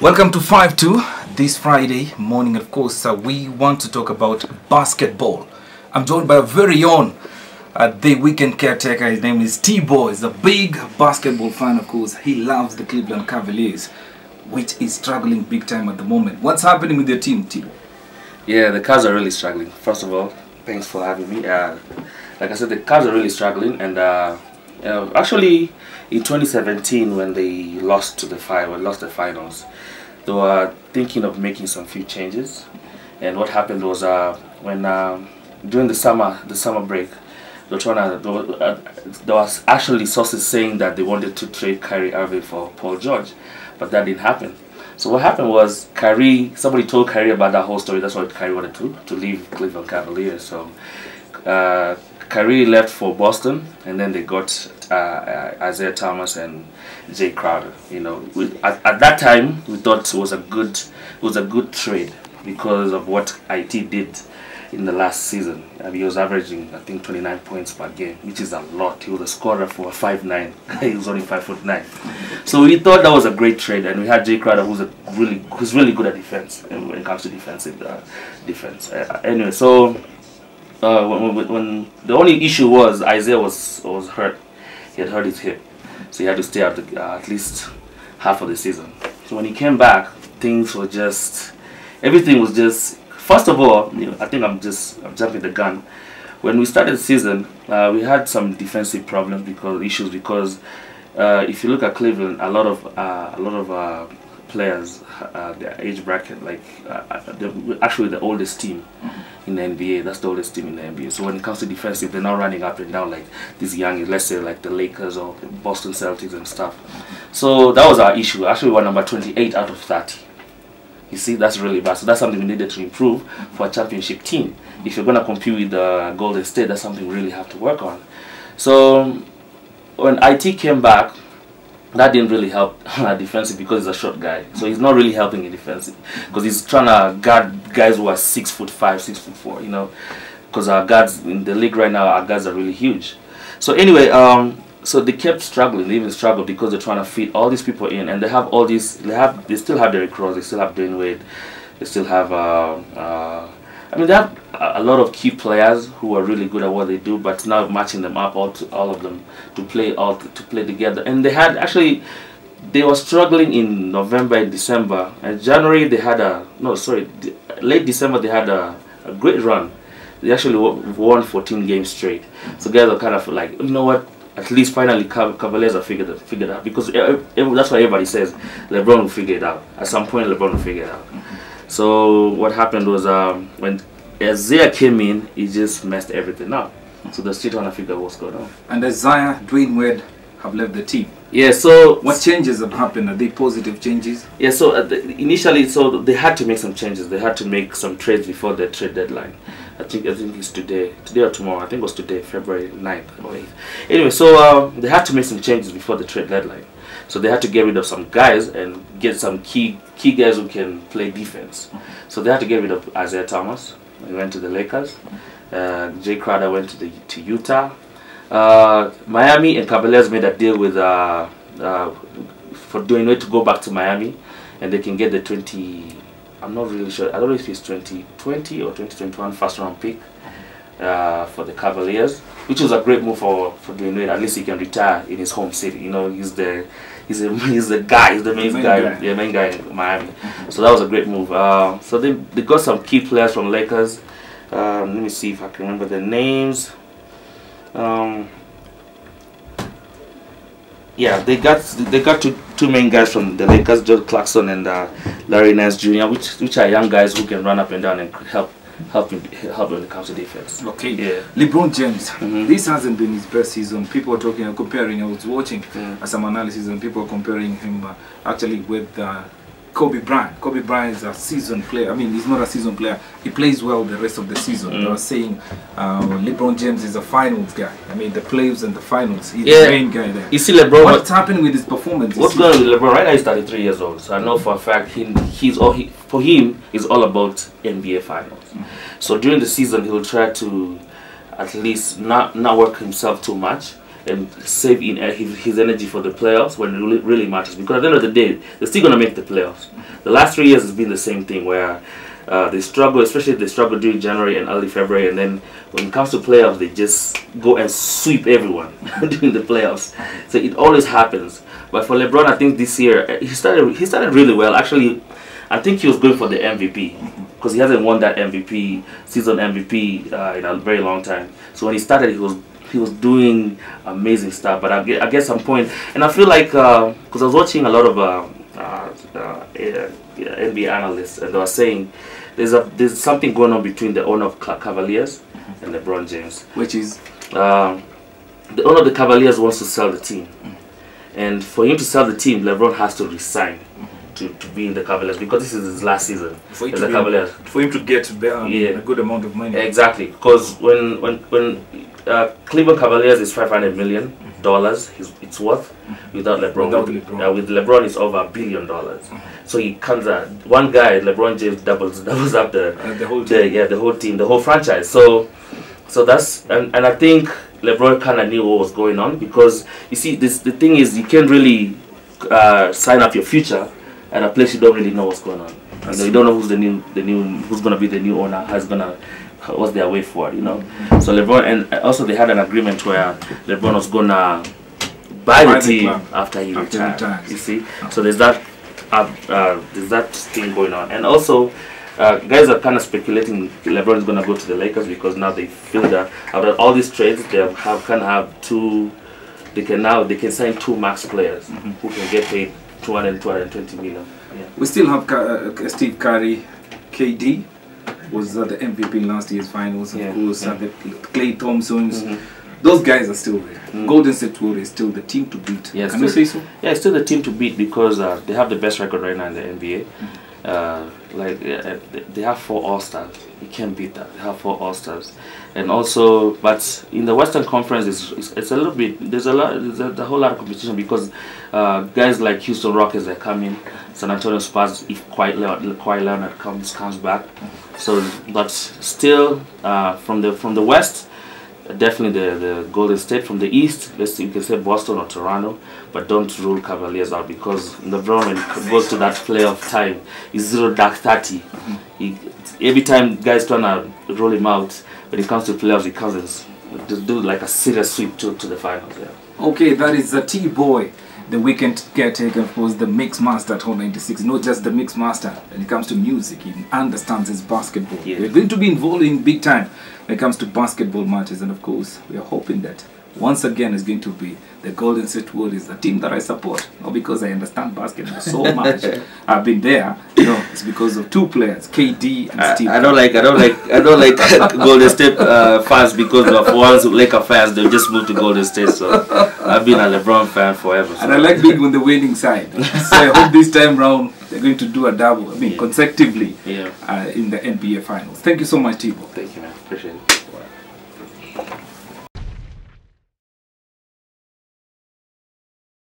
Welcome to 5-2 this Friday morning. Of course, we want to talk about basketball. I'm joined by a very own the weekend caretaker. His name is T-Boy. He's a big basketball fan, of course. He loves the Cleveland Cavaliers, which is struggling big time at the moment. What's happening with your team, T-Boy? Yeah, the Cavs are really struggling. First of all, thanks for having me. Like I said, the Cavs are really struggling, and actually, in 2017, when they lost the finals, they were thinking of making some few changes. And what happened was when during the summer break, they were trying to. There was actually sources saying that they wanted to trade Kyrie Irving for Paul George, but that didn't happen. So what happened was somebody told Kyrie about that whole story. That's why Kyrie wanted to leave Cleveland Cavaliers. So Kyrie left for Boston, and then they got Isaiah Thomas and Jay Crowder. You know, at that time we thought it was a good trade because of what IT did in the last season. He was averaging, I think, 29 points per game, which is a lot. He was a scorer for a 5'9". He was only 5'9". So we thought that was a great trade, and we had Jay Crowder, who's really good at defense when it comes to defensive defense. Anyway, so when the only issue was Isaiah was hurt. He had hurt his hip, so he had to stay out at least half of the season. So when he came back, everything was just. First of all, I think I'm jumping the gun. When we started the season, we had some defensive problems because if you look at Cleveland, a lot of players, their age bracket, like actually the oldest team in the NBA. That's the oldest team in the NBA. So when it comes to defensive, they're not running up and down like these young, let's say like the Lakers or Boston Celtics and stuff. So that was our issue. Actually, we were number 28 out of 30. You see, that's really bad. So that's something we needed to improve for a championship team. If you're going to compete with Golden State, that's something we really have to work on. So when IT came back, that didn't really help defensive because he's a short guy. So he's not really helping in defensive because he's trying to guard guys who are 6'5", 6'4", you know, because our guards in the league right now, our guards are really huge. So anyway, so they kept struggling. They even struggled because they're trying to fit all these people in, and they have all these. They still have Derrick Rose. They still have Dwayne Wade. They still have. I mean, they have a lot of key players who are really good at what they do, but now matching them up all of them to play together. And they were struggling in November and December. And January they had late December they had a great run. They actually won 14 games straight. So guys are kind of like, you know what? At least finally Cavaliers have figured it out, because that's what everybody says. LeBron will figure it out. At some point, LeBron will figure it out. So what happened was when Isaiah came in, he just messed everything up. So they're still trying to figure out what's going on. And Isaiah, Dwayne Wade have left the team. Yeah. So what changes have happened? Are they positive changes? Yeah. So initially, so they had to make some changes. They had to make some trades before the trade deadline. I think it's today or tomorrow. I think it was today, February 9th or 8th. Anyway, so they had to make some changes before the trade deadline. So they had to get rid of some guys and get some key guys who can play defense. So they had to get rid of Isaiah Thomas. He went to the Lakers. Jay Crowder went to Utah. Miami and Cavaliers made a deal with for Dwayne Wade to go back to Miami, and they can get the 20. I'm not really sure. I don't know if it's 2020 or 2021 first round pick for the Cavaliers, which was a great move for Dwayne Wade. At least he can retire in his home city. You know, he's the guy. He's the main guy in Miami. So that was a great move. So they got some key players from Lakers. Let me see if I can remember their names. Yeah, they got two main guys from the Lakers, John Clarkson and Larry Nance Jr., which are young guys who can run up and down and help when it comes to defense. Okay. Yeah. LeBron James, this hasn't been his best season. People are comparing. I was watching some analysis, and people are comparing him actually with Kobe Bryant. Kobe Bryant is a seasoned player. I mean, he's not a seasoned player. He plays well the rest of the season. They are saying LeBron James is a finals guy. I mean, the playoffs and the finals. He's the main guy there. You see LeBron. What's happening with his performance? What's going on with LeBron? Right now he's 33 years old. So I know for a fact for him it's all about NBA finals. So during the season he will try to at least not work himself too much and save in his energy for the playoffs when it really matters. Because at the end of the day, they're still going to make the playoffs. The last 3 years has been the same thing where they struggle, especially they struggle during January and early February, and then when it comes to playoffs, they just go and sweep everyone during the playoffs. So it always happens. But for LeBron, I think this year he started really well. Actually, I think he was going for the MVP because he hasn't won that season MVP in a very long time. So when he started, he was doing amazing stuff. But I guess some point, and I feel like because I was watching a lot of NBA analysts, and they were saying there's something going on between the owner of Cavaliers and LeBron James, which is the owner of the Cavaliers wants to sell the team, and for him to sell the team, LeBron has to resign to be in the Cavaliers because this is his last season as the Cavaliers. For him to get a good amount of money. Exactly, because when Cleveland Cavaliers is $500 million. It's worth without LeBron. With LeBron, it's over $1 billion. So he comes out. One guy, LeBron James, doubles up the whole team. The whole team, the whole franchise. So that's and I think LeBron kind of knew what was going on because you see, the thing is you can't really sign up your future at a place you don't really know what's going on. You don't know who's who's gonna be the new owner, what's their way forward, So LeBron, and also they had an agreement where LeBron was gonna buy the team after he retired. You see, so there's that thing going on, and also guys are kind of speculating LeBron is gonna go to the Lakers because now they feel that after all these trades they have two. They can sign 2 max players who can get paid 220 million. Yeah. We still have Steve Curry, KD. Was the MVP in last year's finals, of course, and the Klay Thompsons. Those guys are still there. Golden State Warriors is still the team to beat. Yeah, Can you say so? Yeah, it's still the team to beat because they have the best record right now in the NBA. They have 4 All-Stars. You can't beat that. They have 4 All-Stars, and also, but in the Western Conference, it's a little bit. There's a whole lot of competition because guys like Houston Rockets are coming. San Antonio Spurs, if Kawhi Leonard comes back. So, but still, from the West, definitely the Golden State. From the East, you can say Boston or Toronto, but don't rule Cavaliers out because LeBron, when it goes to that playoff time, is 0 dark 30. Every time guys trying to roll him out, when it comes to playoffs, he comes and do like a serious sweep to the finals. Yeah. Okay, that is the T-Boy. The weekend caretaker, of course, the mix master at Hot 96. Not just the mix master when it comes to music, he understands his basketball. Yeah. We're going to be involved in big time when it comes to basketball matches, and of course, we are hoping that once again is going to be the Golden State Warriors, the team that I support. Not because I understand basketball so much. I've been there. It's because of 2 players, KD and Steve. I don't like Golden State fans because of ones Laker fans. They just moved to Golden State. So I've been a LeBron fan forever. So. And I like being on the winning side. So I hope this time round they're going to do a double. Consecutively in the NBA Finals. Thank you so much, Tibo. Thank you, man. Appreciate it.